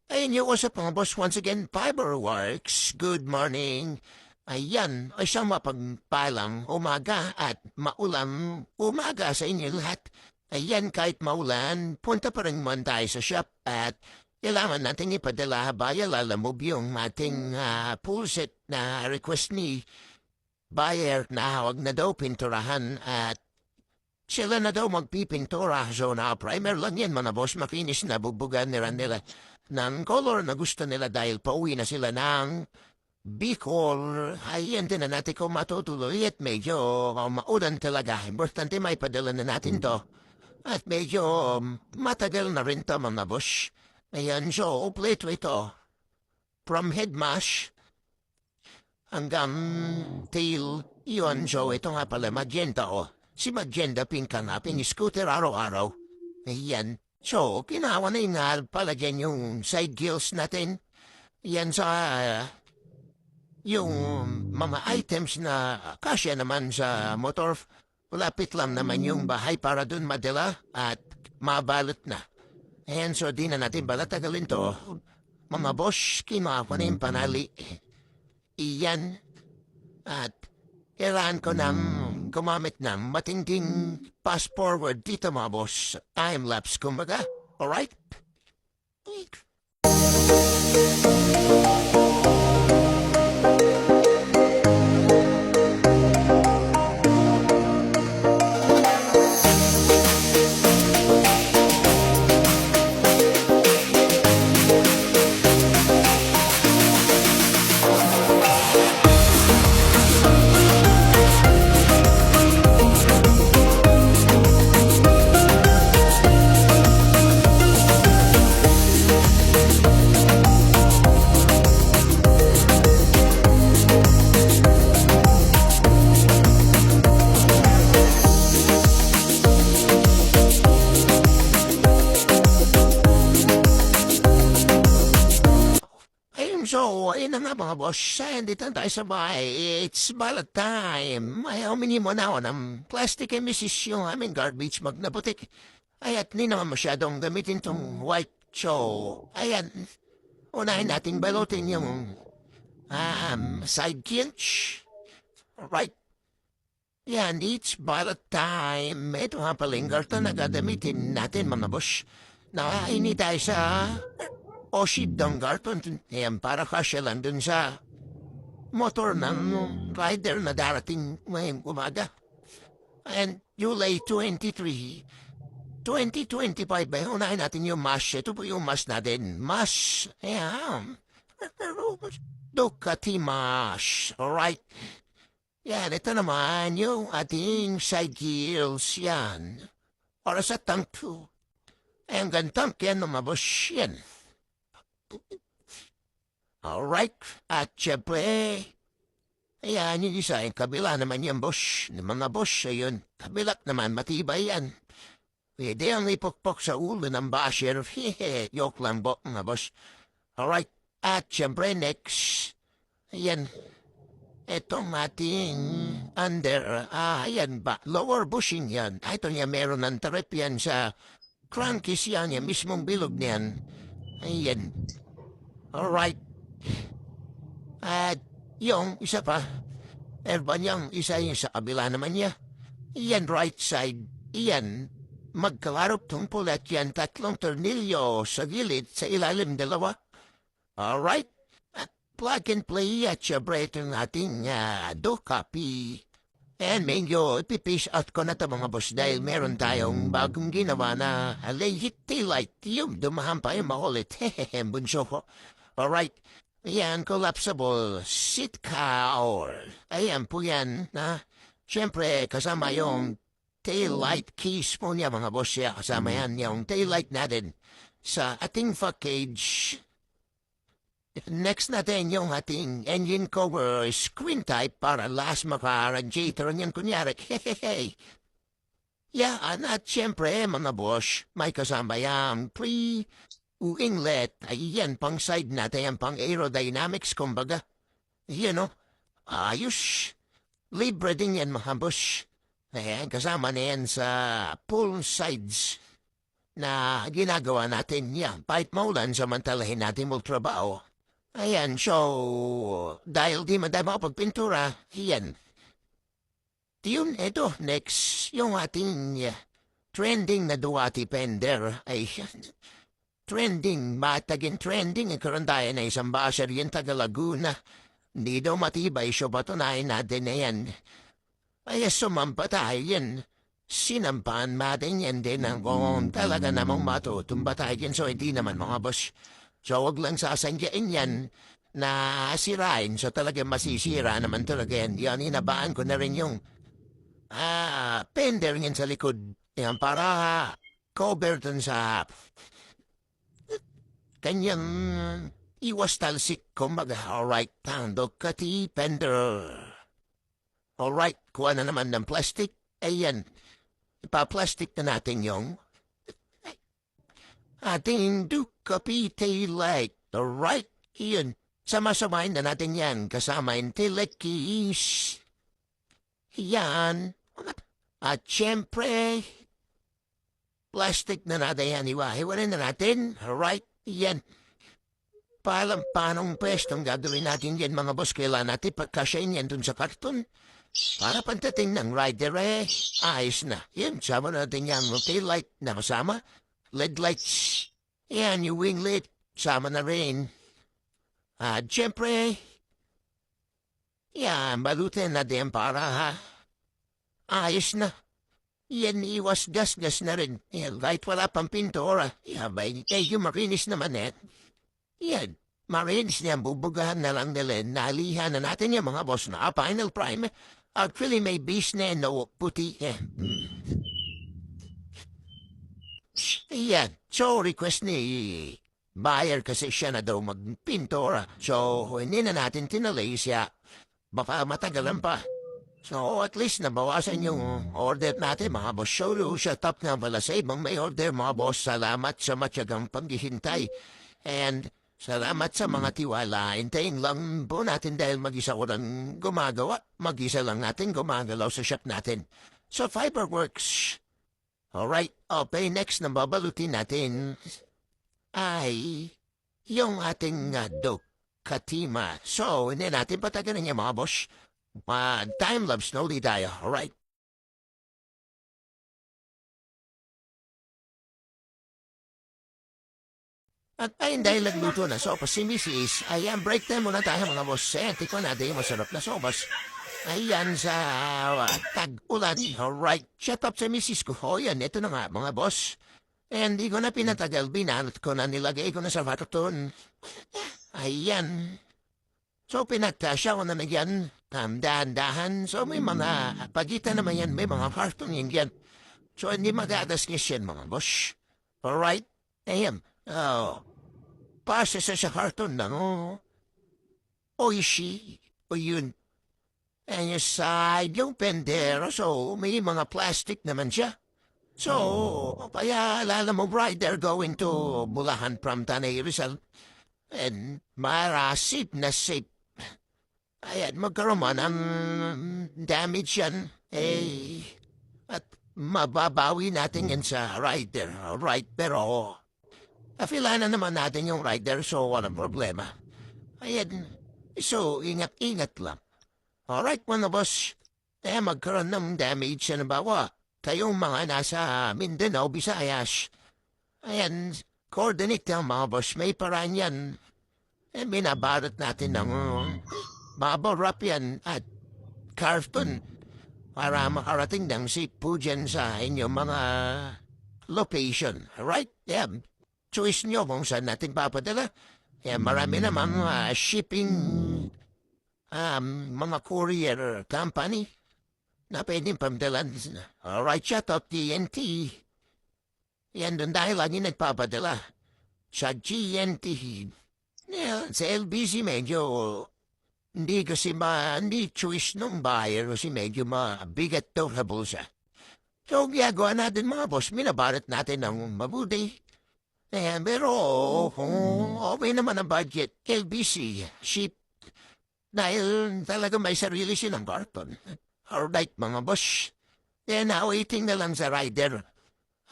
Ayun yung usap mga boss. Once again, Fiberworks. Good morning. Ayan, ay isang mapagpalang umaga at maulang umaga sa inyo lahat. Ayan, kahit maulan, punta pa rin man tayo sa shop at kailangan natin ipadala via Lalamove yung ating pool set na request ni buyer na hawag na daw pinturahan at sila na daw magpipintura. So na-primer lang yan mga boss, makinis na bubugan nila ng color na gusto nila dahil pauwi na sila ng Bicol. Ay, hindi na natin kung matutuloy at medyo maulan talaga. Importante may padala na natin to. At medyo matagal na rin to mga boss. Ayan, so uplito ito. From head mash hanggang tail. Yun, so ito nga pala magenta oh. Si Magenta pink ka nga, ping-scooter araw-araw. Ayan. So, kinawa na yung pala dyan yung side gills natin. Yan sa yung mga items na kasya naman sa motor. Lapit lang naman yung bahay para dun madala at mabalot na. Ayan, so di na natin balatagalin to. Mga boss, kinawa na yung panali. Iyan. At kailangan ko ng gumamit ng matinding fast forward dito mga boss. Time-lapse kumbaga. Alright? So, ayun na nga mga boss. Dito na tayo sa bahay. It's ballot time. Ay, humingi mo na ako ng plastic emissis yung aming garbage bag na putik. Ay, at hindi naman masyadong gamitin tong white. So, ayan. Unahin nating balutin yung side kilch. Alright. Yan, it's ballot time. Ito nga pala yung garto na gagamitin natin mga boss. Nakaini tayo sa o ship ng garton. Ayan, para kasya lang dun sa motor ng rider na darating ngayong umaga. And July 23, 2025 ba? Unahin natin yung mash. Ito po yung mash natin. Mash. Ayan. Ducati mash. Alright. Yan, ito naman yung ating side gills. Yan. Para sa tank 2. Ayan, gantank yan mga boss. Yan. Alright, at syempre, ayan yung isa, yung kabila naman yan, boss. Yung mga boss, ayun, kabilat naman, matibay yan. Pwede ang ipokpok sa ulo ng basher. Hehe, joke lang po, mga boss. Alright, at syempre, next, ayan, etong ating under, ayan ba, lower bushing yan. Ito niya, meron ng trip yan sa crankcase yan, yung mismong bilog niyan. Ayan. Alright. At yung isa pa, erba niyang isa yung sa kabila naman niya. Iyan right side. Iyan, magkalarap tungpol at yan tatlong tornilyo sa gilid sa ilalim dalawa. Alright. At plug and play at syempre itong ating do copy. And medyo ipipish out ko na ito mga boss dahil meron tayong bagong ginawa na legit taillight. Yung dumahan pa yung makulit. Hehehe, bunso ko. Alright. Ayan, collapsible seat cowl. Ayan po yan na syempre kasama yung taillight case po niya mga boss. Ya, kasama yan yung taillight natin sa ating package. Next natin yung ating engine cover screen type para last maka-radiator niyan kunyari. Hehehe. Yan at syempre mga boss, may kasama yung pre-inlet. Ayan pang side natin, yan pang aerodynamics kumbaga. Yan o, ayos. Libre din yan mga boss. Ayan, kasama na yan sa pull sides. na ginagawa natin yan. Kahit maulan, samantalahin natin magtrabaho. Ayan, so, dahil di man tayo makapagpintura, yan. Yun, eto, next, yung ating trending na Ducati Pender ay trending, matagin trending, karon tayo na isang basher yung taga Laguna. Hindi daw matibay, so patunayan natin na yan. Ay, sumampa tayo yan. Sinampahan natin yan din ang kung talaga namang matutumba tayo yan, so hindi naman mga boss. So wag lang sasangyain yan na sirain, so talaga masisira naman talaga yan. Yan, inabaan ko na rin yung pender yan sa likod. Yan, para cover dun sa kanyang iwas talsik, kumbaga. Alright, Ducati Pender. Alright, kuha na naman ng plastic. Ayan, ipa-plastic na natin yung ating Ducati tail light. Alright, yun. Sama-samahin na natin yan kasama yung tail light keys. Yan. At syempre, plastic na natin yan. Iwahiwanin na natin. Alright, yan. Paanong pwestong gagawin natin yan mga boss? Kailangan natin pagkasyain yan dun sa karton. Para pagdating ng rider ayos na. Yan, sama natin yan. Tail light na kasama. LED lights. Yan, yung wing light. Sama na rin. At syempre, yan, balutin natin para ayos na. Yan, iwas gas-gas na rin. Yan, kahit wala pang pintura. Yan, medyo marinis naman Yan, marinis niyan, bubugahan na lang nila. Nalihan na natin yung mga boss na final prime. Actually, may base na no puti. Yan, so request ni buyer kasi siya na daw magpintura. So, hindi na natin tinalay siya. Baka matagalan pa. So, at least nabawasan yung order natin, mga boss. So, siya top nga pala sa ibang may order, mga boss. Salamat sa matyagang paghihintay. And salamat sa mga tiwala. Hintayin lang po natin dahil mag-isa ko lang gumagawa. Mag-isa lang natin gumagalaw sa shop natin. So, Fiberworks. Alright, okay, next na babalutin natin ay yung ating Ducatima. So, hindi natin patagalin niya mga boss. Time-lapse na ulit tayo, alright? At ayun dahil nagluto na sopas si Mrs. Ayan, break time muna tayo mga boss. Tikman natin yung masarap na sopas. Ayan sa tag-ulan. Alright, shut up sa Mrs. ko. O yan, ito na nga mga boss. And di ko na pinatagal, binalot ko na, nilagay ko na sa karton. Ayan. So pinagtasya ko na nagyan, dahan-dahan. So may mga pagitan naman yan, may mga karton yan. So hindi magadaskis yan mga boss. Alright, ayan. Oh, pasa sa karton na, no? Oishi, o yun. And yung side, yung pendero, so may mga plastic naman siya. So, kaya alala mo, rider going to Bulacan from Tanay Rizal. And marasip na safe. Ayan, magkaroon man ng damage yan. At mababawi natin yan sa rider. Right, pero afilanan naman natin yung rider, so walang problema. Ayan, so ingat-ingat lang. Alright, mga boss. Magkaroon ng damage na bawa. Kayong mga nasa Mindanao, Visayas. Ayan, coordinate ang mga boss. May paraan yan. Binabarat natin ng maborap yan at karton para makarating ng sipo dyan sa inyong mga location. Right? Yeah. Choice nyo kung saan natin papadala. Marami namang shipping mga courier company na pwedeng pamdalan. Alright, shut up TNT. Yan doon dahil lagi nagpapadala sa GNT. Sa LBC medyo hindi kasi hindi choice ng buyer kasi medyo mabigat daw sa bulsa. So, gagawa natin mga boss, minabarat natin ng mabuti. Pero okay naman ang budget. LBC, ship. Dahil talaga may sarili silang karton. Alright mga boss. Waiting na lang sa rider.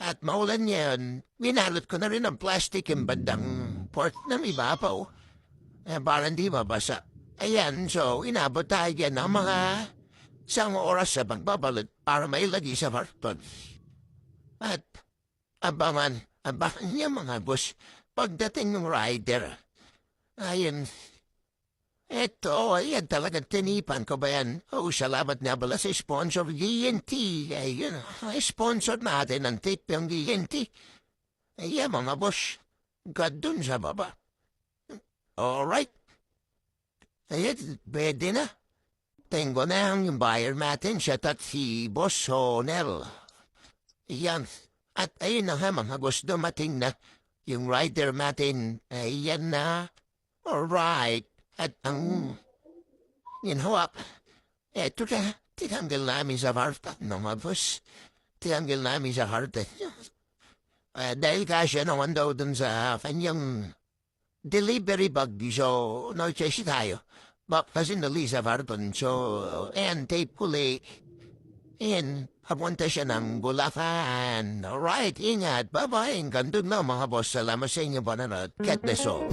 At maulan yan, winalot ko na rin ang plastic yung bandang port na may bapaw. Para hindi mabasa. Ayan, so inabot tayo yan ng mga isang oras sa pagbabalot para mailagay sa karton. At abangan niya mga boss pagdating ng rider. Ayun, ayan talagang tinipan ko ba yan? Salamat nga pala sa sponsor GNT. Ayun, sponsor natin ang tip yung GNT. Ayan mga boss, God dun sa baba. Alright. Ayan, pwede na. Tengo na yung buyer natin siya at si Boss Honel. Ayan. At ayun na nga mga boss, dumating na yung rider natin. Ayan na. Alright. At ang ginhawak, eto na, tinanggal namin sa harta, mga boss. Tinanggal namin sa harta. Dahil kasya naman daw dun sa kanyang delivery bag, so no-chase tayo. Kasi nali sa Varton, so, and tape kuli. And papunta siya ng Bulacan. Alright, ingat. Bye-bye. Gandun na mga boss. Salamat sa inyo, Panarat. Get this all.